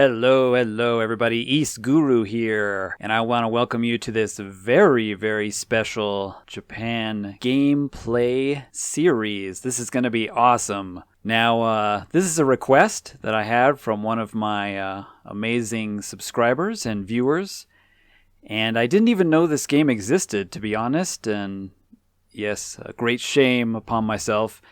Hello everybody, YSGuru here, and I want to welcome you to this very special Japan gameplay series. This is going to be awesome. Now, this is a request that I had from one of my amazing subscribers and viewers, and I didn't even know this game existed, to be honest, and yes, a great shame upon myself,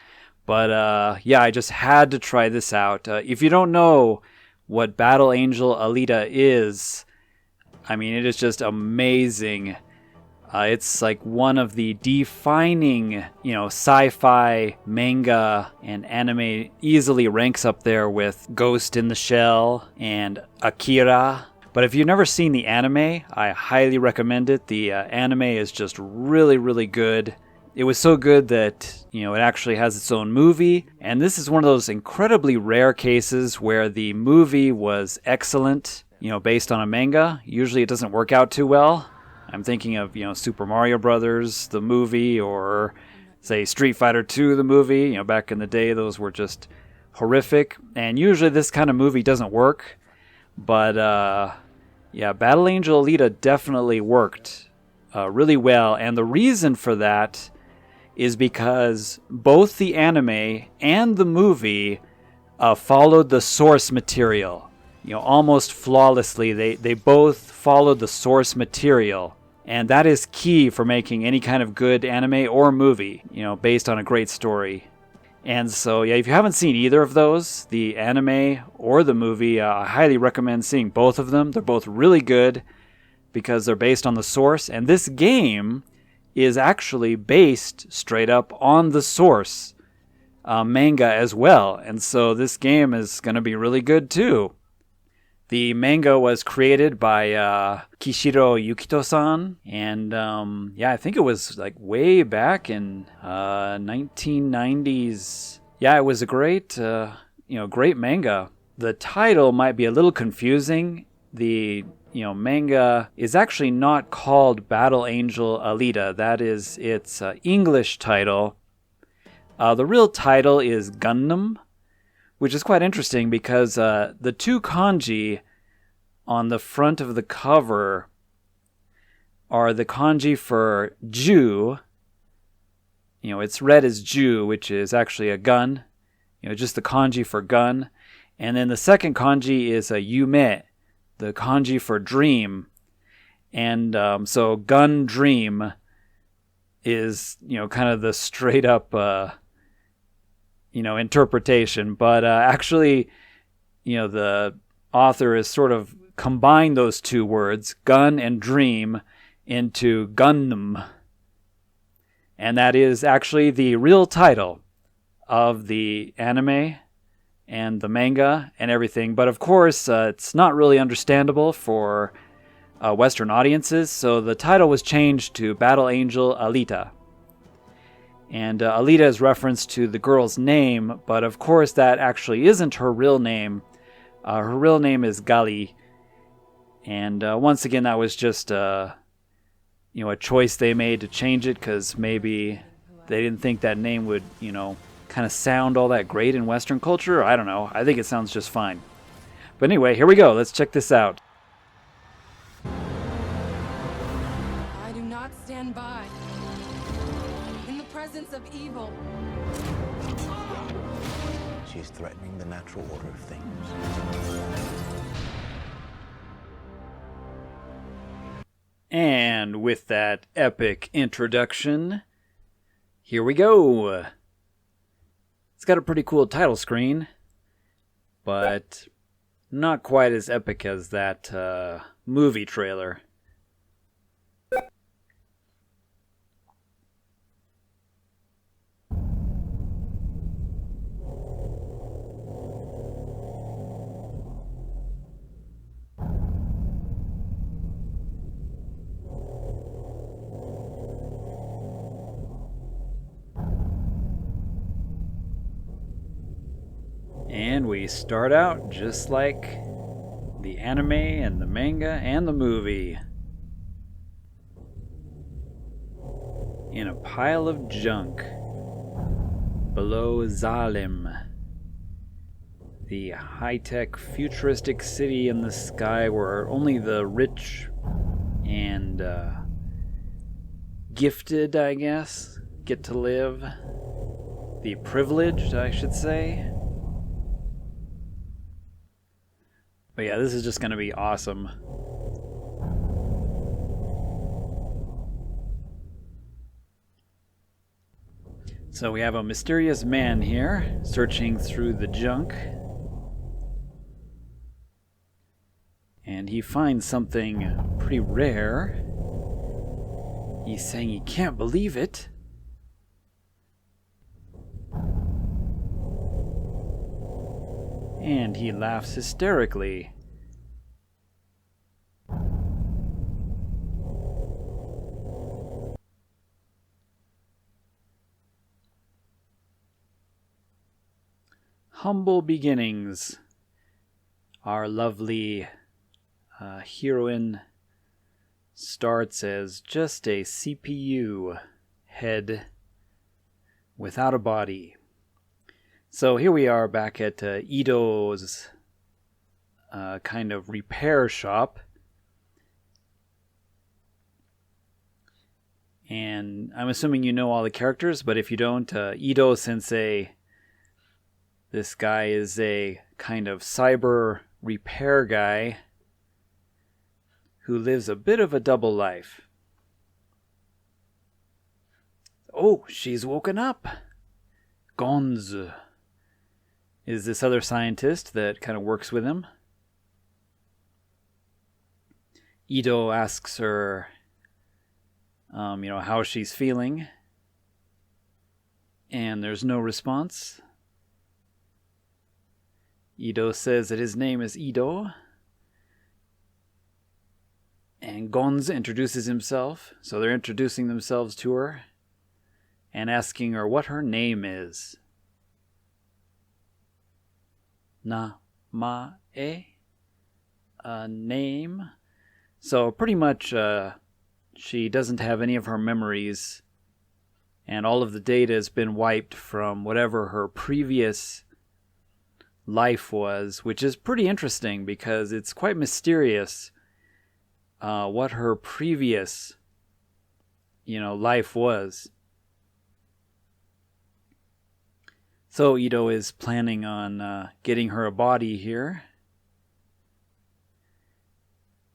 but yeah, I just had to try this out. If you don't know what Battle Angel Alita is, I mean, it is just amazing. It's like one of the defining, sci-fi manga and anime. Easily ranks up there with Ghost in the Shell and Akira. But if you've never seen the anime, I highly recommend it. The anime is just really good. It was so good that, it actually has its own movie, and this is one of those incredibly rare cases where the movie was excellent, based on a manga. Usually it doesn't work out too well. I'm thinking of, Super Mario Brothers, the movie, or, say, Street Fighter 2, the movie. Back in the day, those were just horrific, and usually this kind of movie doesn't work, but, yeah, Battle Angel Alita definitely worked really well, and the reason for that is because both the anime and the movie followed the source material, almost flawlessly. They both followed the source material, and that is key for making any kind of good anime or movie, based on a great story. And so, yeah, if you haven't seen either of those, the anime or the movie, I highly recommend seeing both of them. They're both really good because they're based on the source, and this game is actually based straight up on the source manga as well. And so this game is going to be really good too. The manga was created by Kishiro Yukito-san, and yeah, I think it was like way back in 1990s. Yeah, it was a great, great manga. The title might be a little confusing. The manga is actually not called Battle Angel Alita. That is its English title. The real title is Gunnm, which is quite interesting because the two kanji on the front of the cover are the kanji for Ju. It's read as Ju, which is actually a gun. Just the kanji for gun. And then the second kanji is a Yume, the kanji for dream. And so gun dream is, kind of the straight up, interpretation. But actually, the author has sort of combined those two words, gun and dream, into Gunnm. And that is actually the real title of the anime and the manga and everything, but of course it's not really understandable for Western audiences, so the title was changed to Battle Angel Alita. And Alita is reference to the girl's name, but of course that actually isn't her real name. Her real name is Gali, and once again that was just a choice they made to change it because maybe they didn't think that name would kind of sound all that great in Western culture. I don't know. I think it sounds just fine. But anyway, here we go. Let's check this out. I do not stand by in the presence of evil. She's threatening the natural order of things. And with that epic introduction, here we go. It's got a pretty cool title screen, but not quite as epic as that movie trailer. And we start out just like the anime and the manga and the movie. In a pile of junk below Zalim. The high-tech futuristic city in the sky where only the rich and gifted, I guess, get to live. The privileged, I should say. But yeah, this is just going to be awesome. So we have a mysterious man here searching through the junk. And he finds something pretty rare. He's saying he can't believe it. And he laughs hysterically. Humble beginnings. Our lovely heroine starts as just a CPU head without a body. So here we are back at Ito's kind of repair shop. And I'm assuming you know all the characters, but if you don't, Ito Sensei, this guy is a kind of cyber repair guy who lives a bit of a double life. Oh, she's woken up. Gonz is this other scientist that kind of works with him. Ito asks her, how she's feeling. And there's no response. Ito says that his name is Ito. And Gonz introduces himself. So they're introducing themselves to her and asking her what her name is. Name. So pretty much she doesn't have any of her memories. And all of the data has been wiped from whatever her previous life was, which is pretty interesting because it's quite mysterious what her previous life was. So Ito is planning on getting her a body here,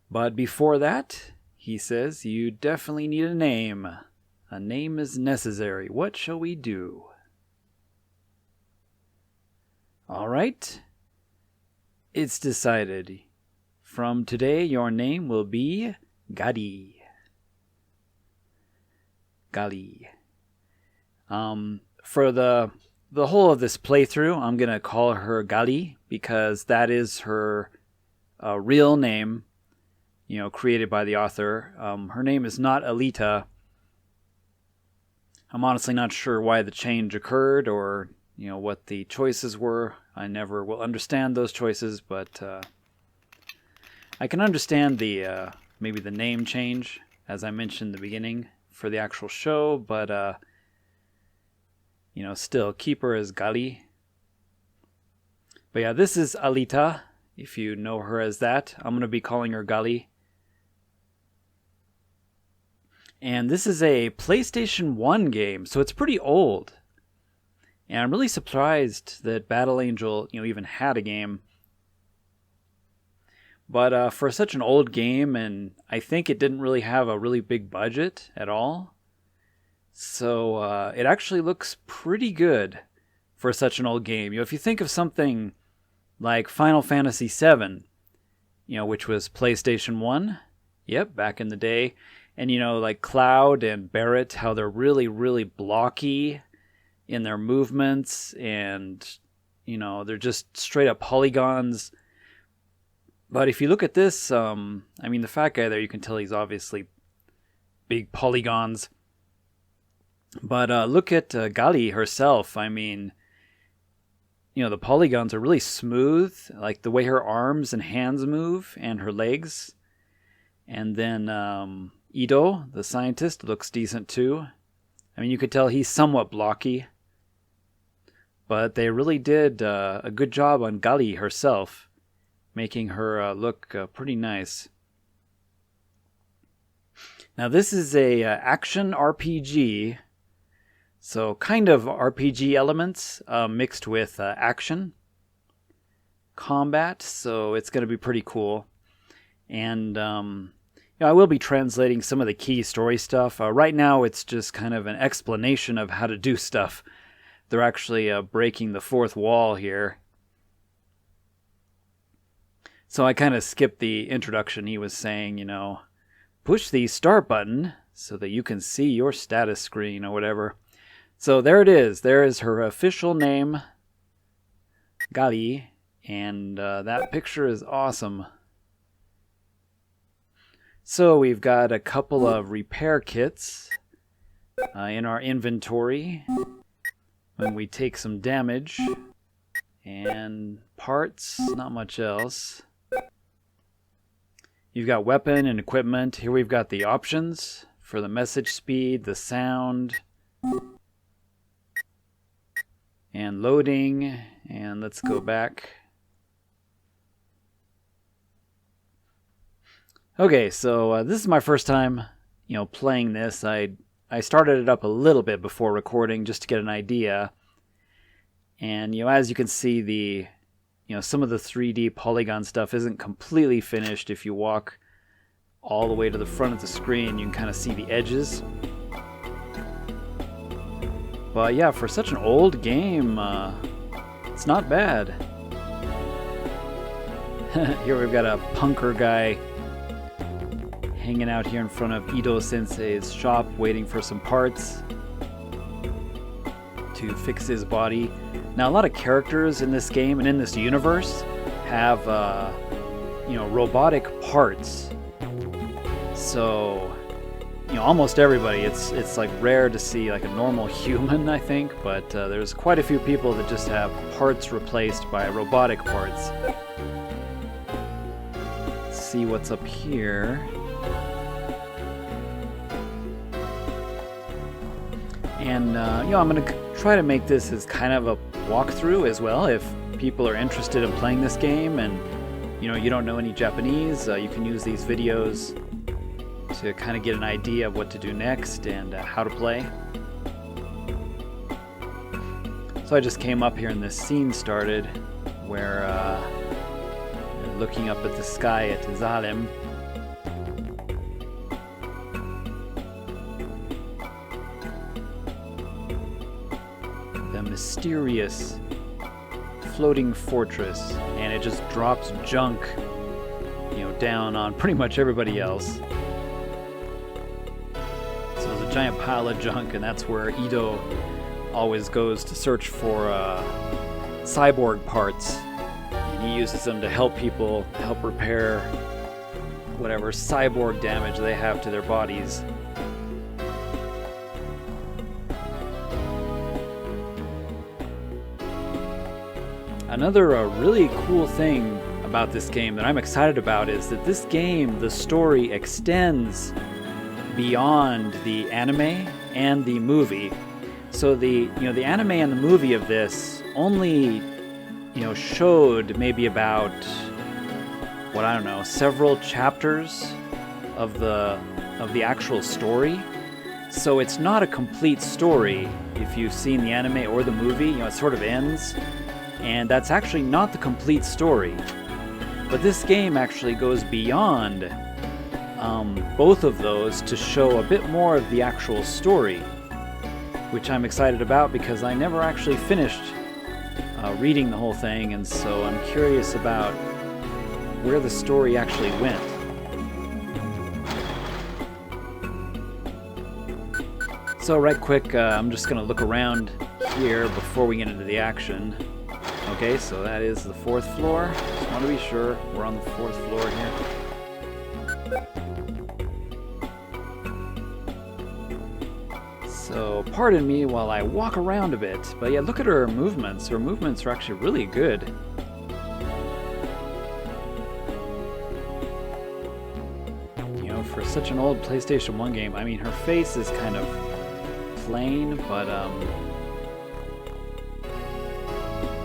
but before that he says you definitely need a name. A name is necessary. What shall we do? All right, it's decided. From today, your name will be Gali. Gali. For the whole of this playthrough, I'm going to call her Gali because that is her real name, created by the author. Her name is not Alita. I'm honestly not sure why the change occurred or what the choices were. I never will understand those choices, but I can understand the maybe the name change, as I mentioned in the beginning, for the actual show, but still keep her as Gali. But yeah, this is Alita, if you know her as that. I'm going to be calling her Gali. And this is a PlayStation 1 game, so it's pretty old. And I'm really surprised that Battle Angel, even had a game. But for such an old game, and I think it didn't really have a really big budget at all. So it actually looks pretty good for such an old game. If you think of something like Final Fantasy VII, which was PlayStation 1, yep, back in the day. And like Cloud and Barrett, how they're really, really blocky in their movements, and they're just straight up polygons. But if you look at this, the fat guy there, you can tell he's obviously big polygons. But look at Gali herself. The polygons are really smooth, like the way her arms and hands move and her legs. And then Ito, the scientist, looks decent too. You could tell he's somewhat blocky. But they really did a good job on Gali herself, making her look pretty nice. Now this is a action RPG, so kind of RPG elements mixed with action combat, so it's going to be pretty cool. And I will be translating some of the key story stuff. Right now it's just kind of an explanation of how to do stuff. They're actually breaking the fourth wall here. So I kind of skipped the introduction. He was saying, push the start button so that you can see your status screen or whatever. So there it is. There is her official name, Gali, and that picture is awesome. So we've got a couple of repair kits in our inventory when we take some damage, and parts, not much else. You've got weapon and equipment. Here we've got the options for the message speed, the sound, and loading. And let's go back. Okay, so this is my first time, playing this. I started it up a little bit before recording just to get an idea. And, as you can see, the some of the 3D polygon stuff isn't completely finished. If you walk all the way to the front of the screen, you can kind of see the edges. But yeah, for such an old game, it's not bad. Here we've got a punker guy hanging out here in front of Ido-sensei's shop, waiting for some parts to fix his body. Now, a lot of characters in this game and in this universe have, robotic parts. So, almost everybody. It's like rare to see like a normal human, I think, but there's quite a few people that just have parts replaced by robotic parts. Let's see what's up here. And, I'm going to try to make this as kind of a walkthrough as well. If people are interested in playing this game and, you don't know any Japanese, you can use these videos to kind of get an idea of what to do next and how to play. So I just came up here and this scene started where looking up at the sky at Zalem. The mysterious floating fortress, and it just drops junk, down on pretty much everybody else. So there's a giant pile of junk, and that's where Ido always goes to search for cyborg parts, and he uses them to help people, help repair whatever cyborg damage they have to their bodies. Another really cool thing about this game that I'm excited about is that this game, the story extends beyond the anime and the movie. So the anime and the movie of this only showed maybe about several chapters of the actual story. So it's not a complete story if you've seen the anime or the movie. It sort of ends. And that's actually not the complete story. But this game actually goes beyond both of those to show a bit more of the actual story, which I'm excited about because I never actually finished reading the whole thing, and so I'm curious about where the story actually went. So right quick, I'm just going to look around here before we get into the action. Okay, so that is the 4th floor. Just want to be sure we're on the 4th floor here. So pardon me while I walk around a bit. But yeah, look at her movements. Her movements are actually really good. For such an old PlayStation 1 game, I mean, her face is kind of plain, but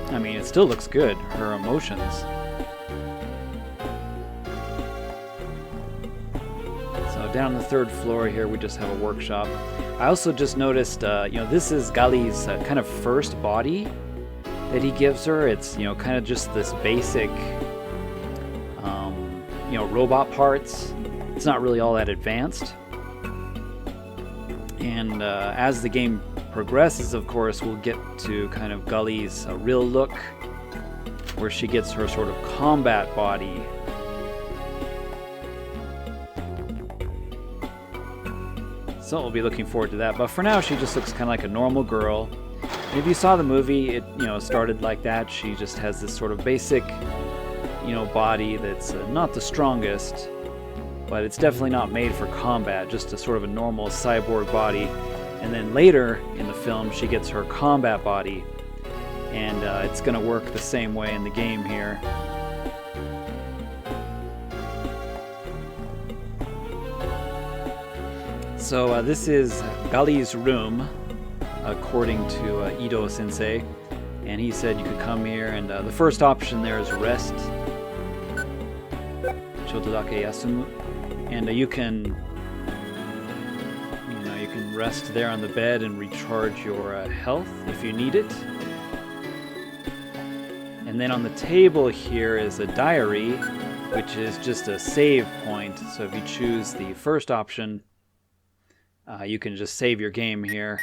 I mean, it still looks good, her emotions. So down on the 3rd floor here, we just have a workshop. I also just noticed, this is Gali's kind of first body that he gives her. It's, kind of just this basic, robot parts. It's not really all that advanced. And as the game progresses, of course, we'll get to kind of Gully's real look, where she gets her sort of combat body. So we'll be looking forward to that. But for now, she just looks kind of like a normal girl. And if you saw the movie, it started like that. She just has this sort of basic, body that's not the strongest, but it's definitely not made for combat. Just a sort of a normal cyborg body. And then later in the film, she gets her combat body, and it's going to work the same way in the game here. So this is Gali's room, according to Ido-sensei, and he said you could come here, and the first option there is rest. Chotodake yasumu. And you can rest there on the bed and recharge your health if you need it. And then on the table here is a diary, which is just a save point. So if you choose the first option, you can just save your game here.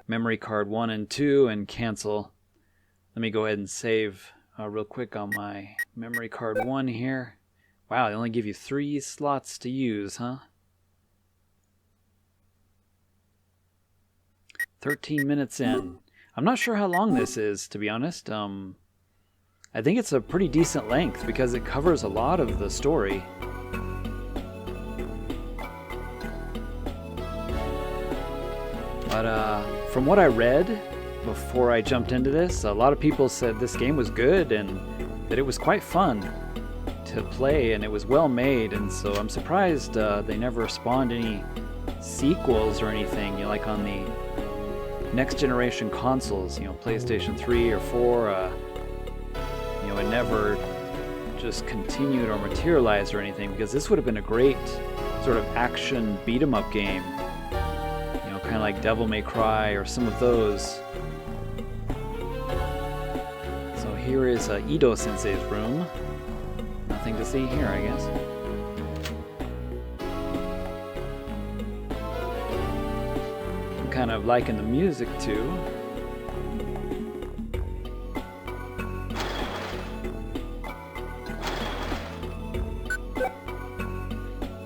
Memory card 1 and 2 and cancel. Let me go ahead and save real quick on my memory card 1 here. Wow, they only give you 3 slots to use, huh? 13 minutes in. I'm not sure how long this is, to be honest. I think it's a pretty decent length because it covers a lot of the story. But from what I read before I jumped into this, a lot of people said this game was good and that it was quite fun to play and it was well made, and so I'm surprised they never spawned any sequels or anything, like on the next generation consoles, PlayStation 3 or 4, it never just continued or materialized or anything, because this would have been a great sort of action beat 'em up game, kind of like Devil May Cry or some of those. So here is Ido-sensei's room. Nothing to see here, I guess. I'm kind of liking the music too.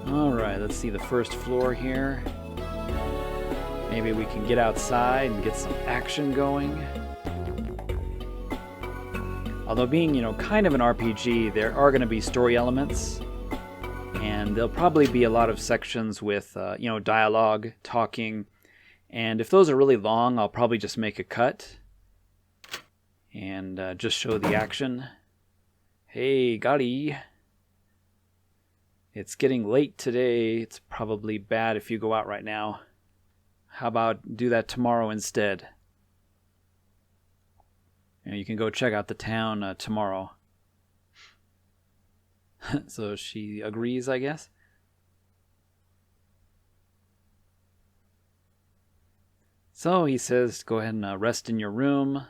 Alright, let's see the first floor here. Maybe we can get outside and get some action going. Although being, kind of an RPG, there are going to be story elements. And there'll probably be a lot of sections with, dialogue, talking. And if those are really long, I'll probably just make a cut. And just show the action. Hey, Gali. It's getting late today. It's probably bad if you go out right now. How about do that tomorrow instead? You can go check out the town tomorrow. So she agrees, I guess. So he says, go ahead and rest in your room.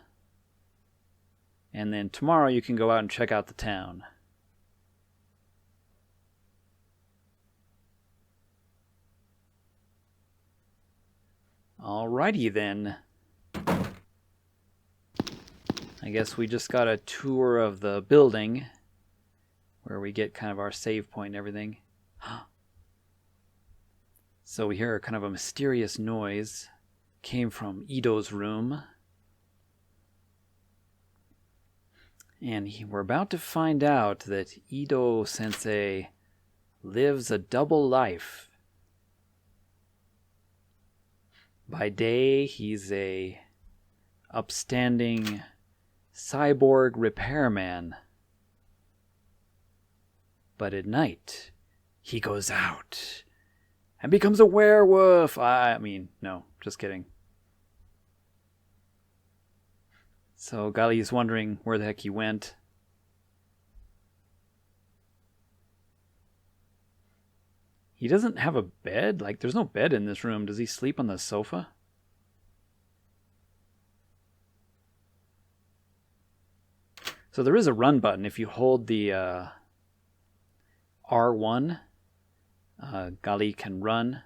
And then tomorrow you can go out and check out the town. Alrighty then. I guess we just got a tour of the building where we get kind of our save point and everything. So we hear kind of a mysterious noise. Came from Ido's room. And we're about to find out that Ido-sensei lives a double life. By day, he's a upstanding cyborg repairman. But at night, he goes out and becomes a werewolf. I mean, no, just kidding. So Gali is wondering where the heck he went. He doesn't have a bed? Like, there's no bed in this room. Does he sleep on the sofa? So there is a run button. If you hold the R1, Gali can run.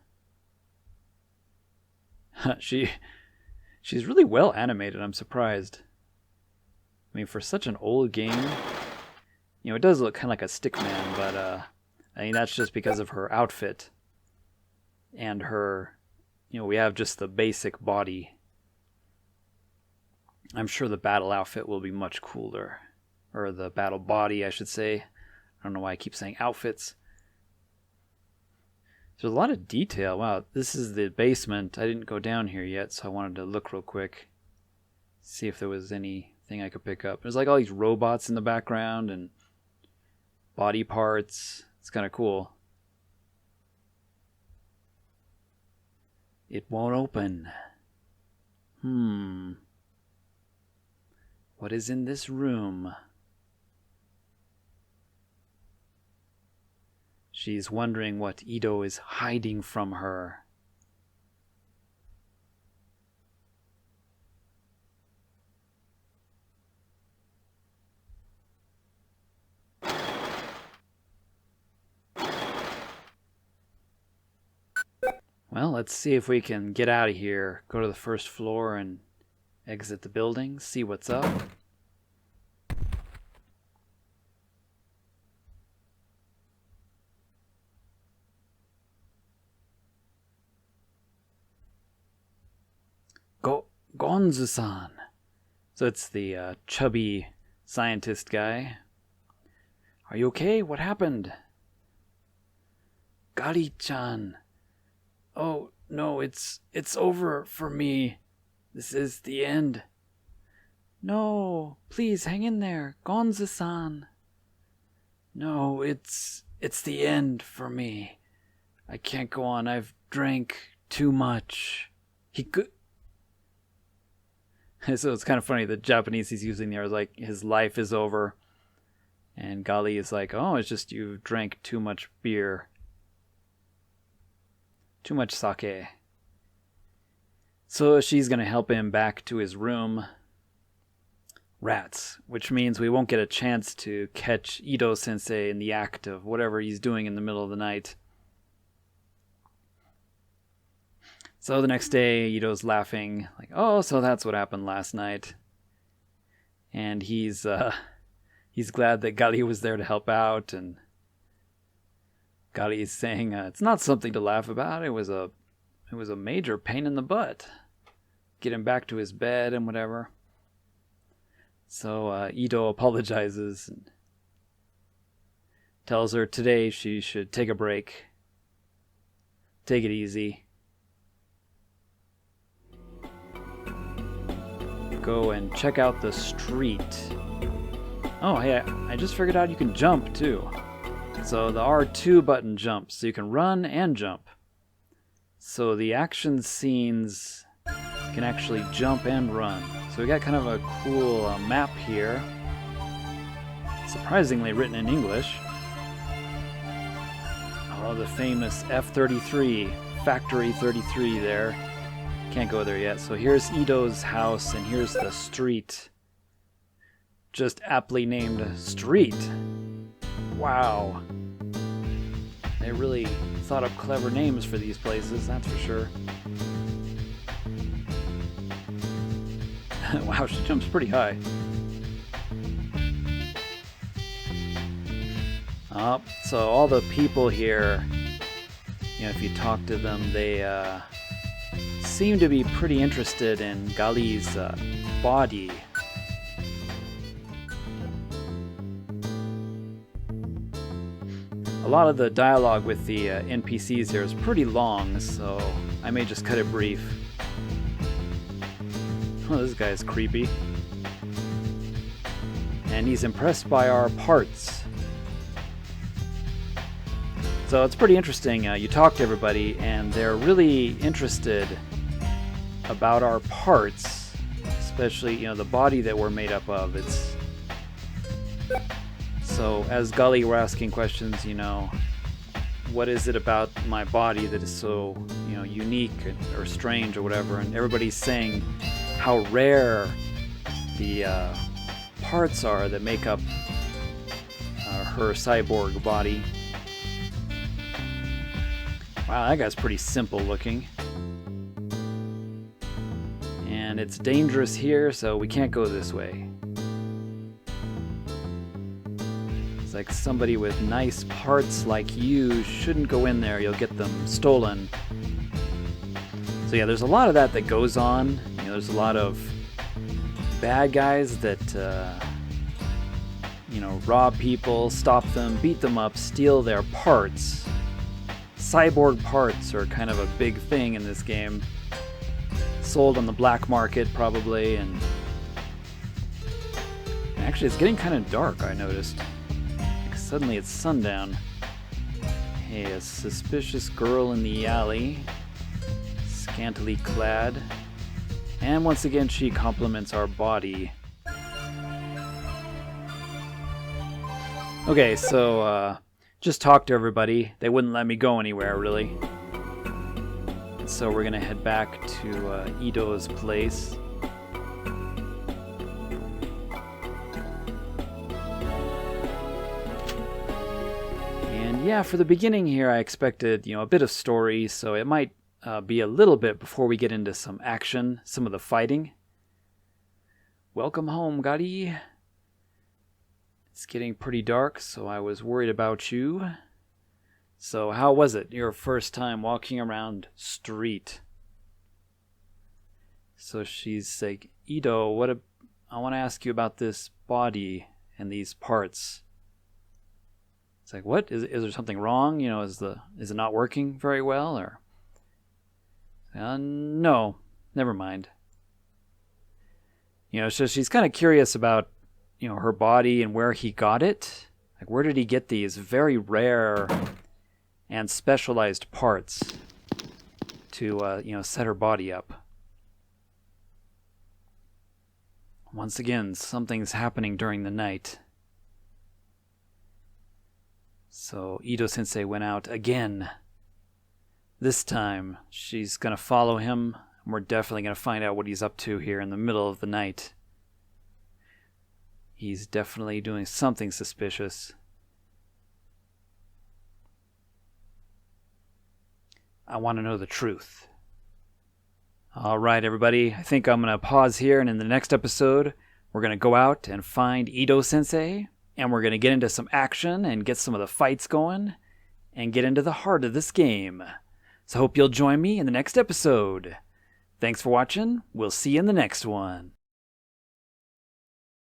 She's really well animated. I'm surprised. I mean, for such an old game, you know, it does look kind of like a stickman, but I mean, that's just because of her outfit and her, you know, we have just the basic body. I'm sure the battle outfit will be much cooler. Or the battle body, I should say. I don't know why I keep saying outfits. There's a lot of detail. Wow, this is the basement. I didn't go down here yet, so I wanted to look real quick. See if there was anything I could pick up. There's like all these robots in the background and body parts. It's kind of cool. It won't open. What is in this room? She's wondering what Ito is hiding from her. Well, let's see if we can get out of here. Go to the first floor and exit the building, see what's up. Gonzu-san. So it's the chubby scientist guy. Are you okay? What happened? Gali-chan. Oh, no, it's over for me. This is the end. No, please hang in there. Gonzu-san. No, it's the end for me. I can't go on. I've drank too much. He could... So it's kind of funny, the Japanese he's using there is like, his life is over. And Gali is like, oh, it's just you drank too much beer. Too much sake. So she's going to help him back to his room. Rats. Which means we won't get a chance to catch Ito-sensei in the act of whatever he's doing in the middle of the night. So the next day, Ito's laughing, like, oh, so that's what happened last night. And he's glad that Gali was there to help out, and Gali is saying it's not something to laugh about. It was a major pain in the butt. Get him back to his bed and whatever. So Ito apologizes and tells her today she should take a break. Take it easy. Go and check out the street. Oh, hey, I just figured out you can jump too. So the R2 button jumps, so you can run and jump. So the action scenes can actually jump and run. So we got kind of a cool map here. Surprisingly written in English. Oh, the famous F-33, Factory 33 there. Can't go there yet. So here's Ito's house, and here's the street. Just aptly named Street. Wow. They really thought up clever names for these places, that's for sure. Wow, she jumps pretty high. So all the people here, you know, if you talk to them, they seem to be pretty interested in Gali's body. A lot of the dialogue with the NPCs here is pretty long, so I may just cut it brief. Oh, this guy is creepy. And he's impressed by our parts. So it's pretty interesting. You talk to everybody, and they're really interested about our parts. Especially, the body that we're made up of. So, as Gully were asking questions, what is it about my body that is so, unique or strange or whatever? And everybody's saying how rare the parts are that make up her cyborg body. Wow, that guy's pretty simple looking. And it's dangerous here, so we can't go this way. It's like somebody with nice parts like you shouldn't go in there. You'll get them stolen. So yeah, there's a lot of that goes on. There's a lot of bad guys that, rob people, stop them, beat them up, steal their parts. Cyborg parts are kind of a big thing in this game. Sold on the black market, probably, and actually it's getting kind of dark, I noticed. Like suddenly it's sundown. Hey, a suspicious girl in the alley, scantily clad, and once again she compliments our body. Okay, so just talked to everybody. They wouldn't let me go anywhere, really. So we're gonna head back to Ito's place. And yeah, for the beginning here, I expected, a bit of story, so it might be a little bit before we get into some action, some of the fighting. Welcome home, Gari. It's getting pretty dark, so I was worried about you. So how was it, your first time walking around street? So she's like, Ito, I want to ask you about this body and these parts. It's like, what? Is there something wrong? Is it not working very well, or? No, never mind. So she's kind of curious about, her body and where he got it. Like, where did he get these very rare and specialized parts to, set her body up? Once again, something's happening during the night. So Ito-sensei went out again. This time, she's going to follow him, and we're definitely going to find out what he's up to here in the middle of the night. He's definitely doing something suspicious. I want to know the truth. All right, everybody. I think I'm going to pause here, and in the next episode, we're going to go out and find Ito-sensei, and we're going to get into some action and get some of the fights going and get into the heart of this game. So I hope you'll join me in the next episode. Thanks for watching. We'll see you in the next one.